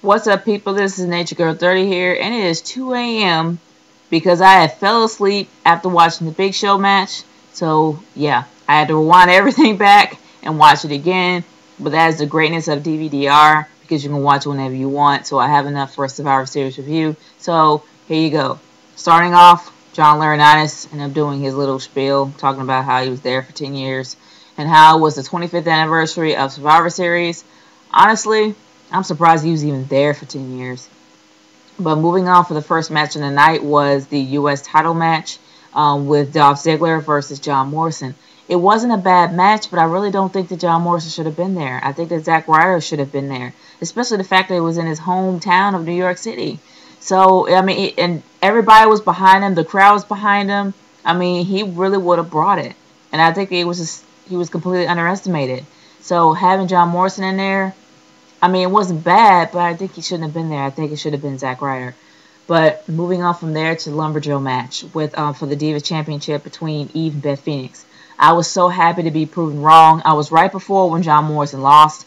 What's up, people? This is Nature Girl 30 here, and it is 2 a.m. because I had fell asleep after watching the Big Show match. So, yeah, I had to rewind everything back and watch it again. But that is the greatness of DVD-R because you can watch it whenever you want. So, I have enough for a Survivor Series review. So, here you go. Starting off, John Laurinaitis, and I'm doing his little spiel, talking about how he was there for 10 years and how it was the 25th anniversary of Survivor Series. Honestly, I'm surprised he was even there for 10 years. But moving on for the first match of the night was the U.S. title match with Dolph Ziggler versus John Morrison. It wasn't a bad match, but I really don't think that John Morrison should have been there. I think that Zack Ryder should have been there, especially the fact that it was in his hometown of New York City. So, I mean, and everybody was behind him. The crowd was behind him. I mean, he really would have brought it. And I think he was completely underestimated. So, having John Morrison in there, I mean, it wasn't bad, but I think he shouldn't have been there. I think it should have been Zack Ryder. But moving on from there to the Lumberjill match with for the Divas Championship between Eve and Beth Phoenix. I was so happy to be proven wrong. I was right before when John Morrison lost.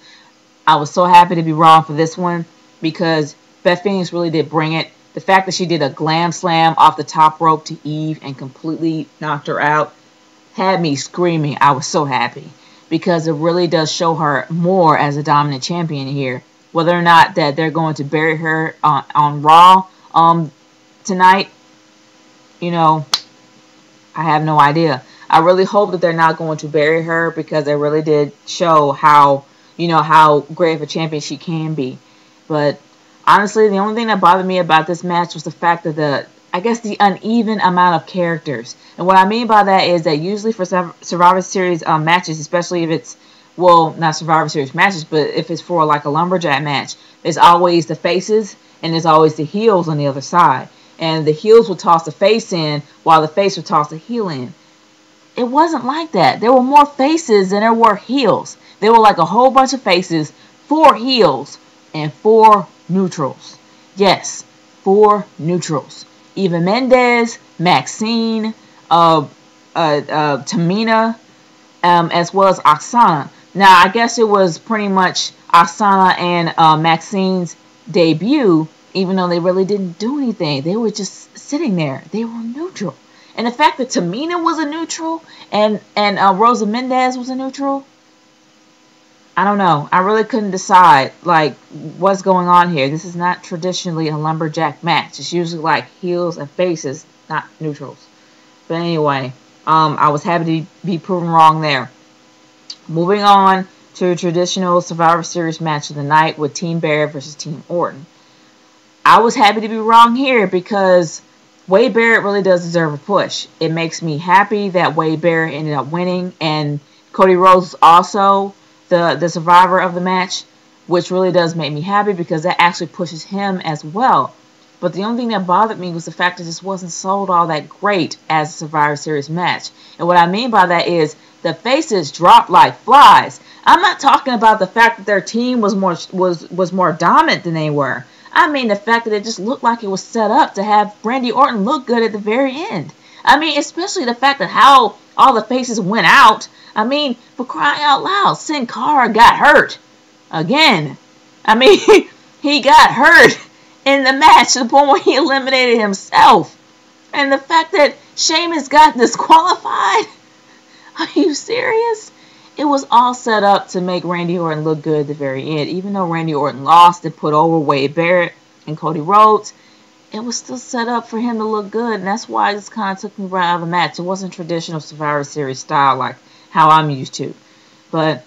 I was so happy to be wrong for this one because Beth Phoenix really did bring it. The fact that she did a glam slam off the top rope to Eve and completely knocked her out had me screaming. I was so happy because it really does show her more as a dominant champion here. Whether or not that they're going to bury her on Raw tonight, you know, I have no idea. I really hope that they're not going to bury her because they really did show how great of a champion she can be. But honestly, the only thing that bothered me about this match was the fact that the uneven amount of characters. And what I mean by that is that usually for Survivor Series matches, especially if it's, well, not Survivor Series matches, but if it's for like a lumberjack match, there's always the faces and there's always the heels on the other side. And the heels would toss the face in while the face would toss the heel in. It wasn't like that. There were more faces than there were heels. There were like a whole bunch of faces, 4 heels, and 4 neutrals. Yes, 4 neutrals. Eva Mendes, Maxine, Tamina, as well as Oksana. Now, I guess it was pretty much Oksana and Maxine's debut, even though they really didn't do anything. They were just sitting there. They were neutral. And the fact that Tamina was a neutral and Rosa Mendez was a neutral, I don't know. I really couldn't decide, like, what's going on here. This is not traditionally a lumberjack match. It's usually like heels and faces, not neutrals. But anyway, I was happy to be proven wrong there. Moving on to a traditional Survivor Series match of the night with Team Barrett versus Team Orton. I was happy to be wrong here because Wade Barrett really does deserve a push. It makes me happy that Wade Barrett ended up winning, and Cody Rhodes also the survivor of the match, which really does make me happy because that actually pushes him as well. But the only thing that bothered me was the fact that this wasn't sold all that great as a Survivor Series match. And what I mean by that is the faces dropped like flies. I'm not talking about the fact that their team was more dominant than they were. I mean the fact that it just looked like it was set up to have Randy Orton look good at the very end. I mean, especially the fact that how all the faces went out. I mean, for crying out loud, Sin Cara got hurt again. I mean, he got hurt in the match to the point where he eliminated himself. And the fact that Sheamus got disqualified. Are you serious? It was all set up to make Randy Orton look good at the very end. Even though Randy Orton lost and put over Wade Barrett and Cody Rhodes, it was still set up for him to look good. And that's why this kind of took me right out of the match. It wasn't traditional Survivor Series style like how I'm used to. But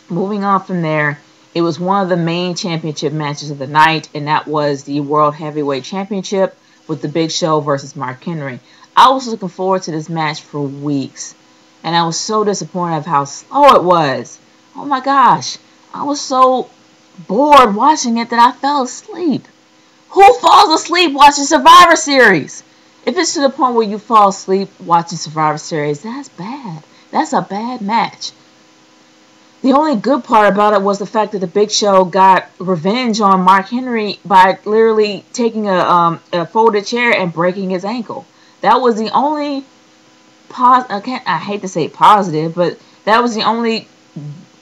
moving on from there, it was one of the main championship matches of the night, and that was the World Heavyweight Championship with The Big Show versus Mark Henry. I was looking forward to this match for weeks, and I was so disappointed of how slow it was. Oh my gosh, I was so bored watching it that I fell asleep. Who falls asleep watching Survivor Series? If it's to the point where you fall asleep watching Survivor Series, that's bad. That's a bad match. The only good part about it was the fact that the Big Show got revenge on Mark Henry by literally taking a folded chair and breaking his ankle. That was the only I hate to say positive, but that was the only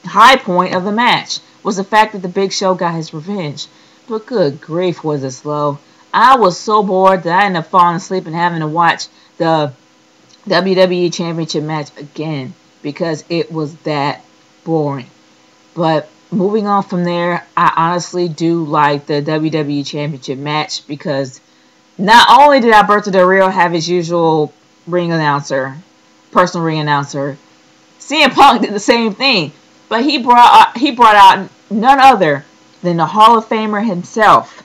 high point of the match, was the fact that the Big Show got his revenge. But good grief, was it slow. I was so bored that I ended up falling asleep and having to watch the WWE Championship match again because it was that boring. But moving on from there, I honestly do like the WWE Championship match because not only did Alberto Del Rio have his usual personal ring announcer, CM Punk did the same thing, but he brought out none other than the Hall of Famer himself,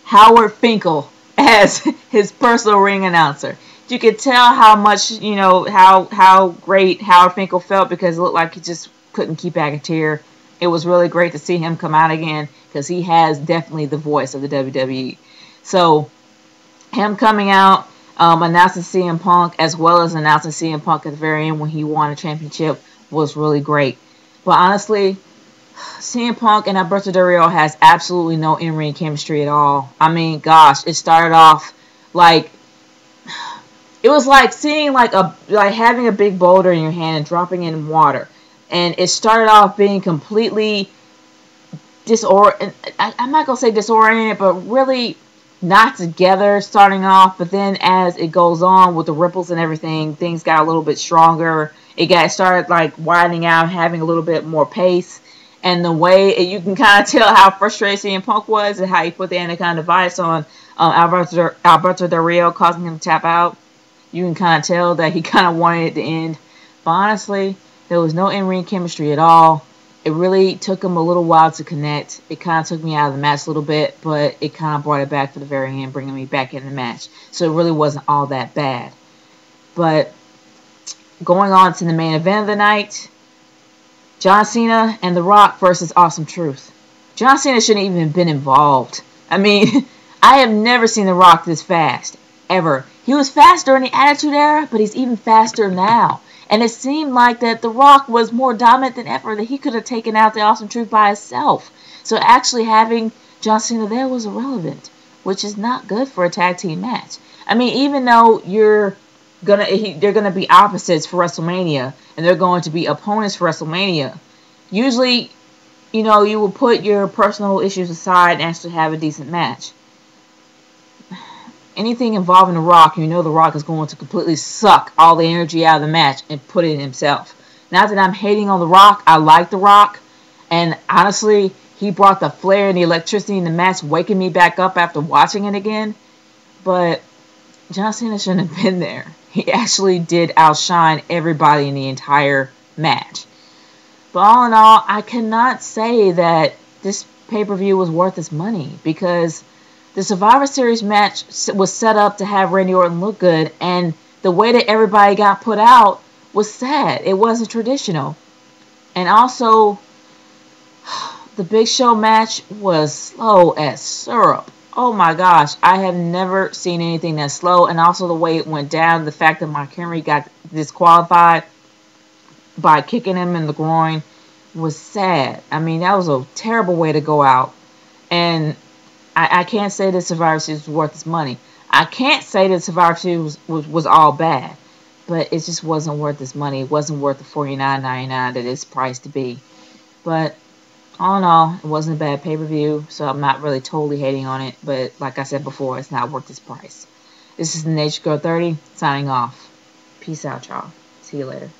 Howard Finkel, as his personal ring announcer. You could tell how much, how great Howard Finkel felt because it looked like he just couldn't keep back a tear. It was really great to see him come out again because he has definitely the voice of the WWE. So him coming out, announcing CM Punk as well as announcing CM Punk at the very end when he won a championship was really great. But honestly, CM Punk and Alberto Del Rio has absolutely no in-ring chemistry at all. I mean, gosh, it started off like it was like seeing like having a big boulder in your hand and dropping it in water, and it started off being completely I'm not gonna say disoriented, but really not together starting off. But then as it goes on with the ripples and everything, things got a little bit stronger. It started like widening out, having a little bit more pace. And the way you can kind of tell how frustrated CM Punk was and how he put the Anaconda device on Alberto Del Rio, causing him to tap out. You can kind of tell that he kind of wanted it to end. But honestly, there was no in-ring chemistry at all. It really took him a little while to connect. It kind of took me out of the match a little bit, but it kind of brought it back for the very end, bringing me back in the match. So it really wasn't all that bad. But going on to the main event of the night, John Cena and The Rock versus Awesome Truth. John Cena shouldn't even have been involved. I mean, I have never seen The Rock this fast, ever. He was fast during the Attitude Era, but he's even faster now. And it seemed like that The Rock was more dominant than ever, that he could have taken out the Awesome Truth by himself. So actually having John Cena there was irrelevant, which is not good for a tag team match. I mean, even though they're gonna be opposites for WrestleMania, and they're going to be opponents for WrestleMania, usually, you will put your personal issues aside and actually have a decent match. Anything involving The Rock, The Rock is going to completely suck all the energy out of the match and put it in himself. Not that I'm hating on The Rock. I like The Rock. And honestly, he brought the flair and the electricity in the match, waking me back up after watching it again. But John Cena shouldn't have been there. He actually did outshine everybody in the entire match. But all in all, I cannot say that this pay-per-view was worth its money because the Survivor Series match was set up to have Randy Orton look good, and the way that everybody got put out was sad. It wasn't traditional. And also, the Big Show match was slow as syrup. Oh my gosh, I have never seen anything that slow. And also the way it went down, the fact that Mark Henry got disqualified by kicking him in the groin was sad. I mean, that was a terrible way to go out. And I can't say that Survivor Series was worth its money. I can't say that Survivor Series was all bad. But it just wasn't worth its money. It wasn't worth the $49.99 that it's priced to be. But all in all, it wasn't a bad pay-per-view, so I'm not really totally hating on it. But like I said before, it's not worth its price. This is the Nature Girl 30, signing off. Peace out, y'all. See you later.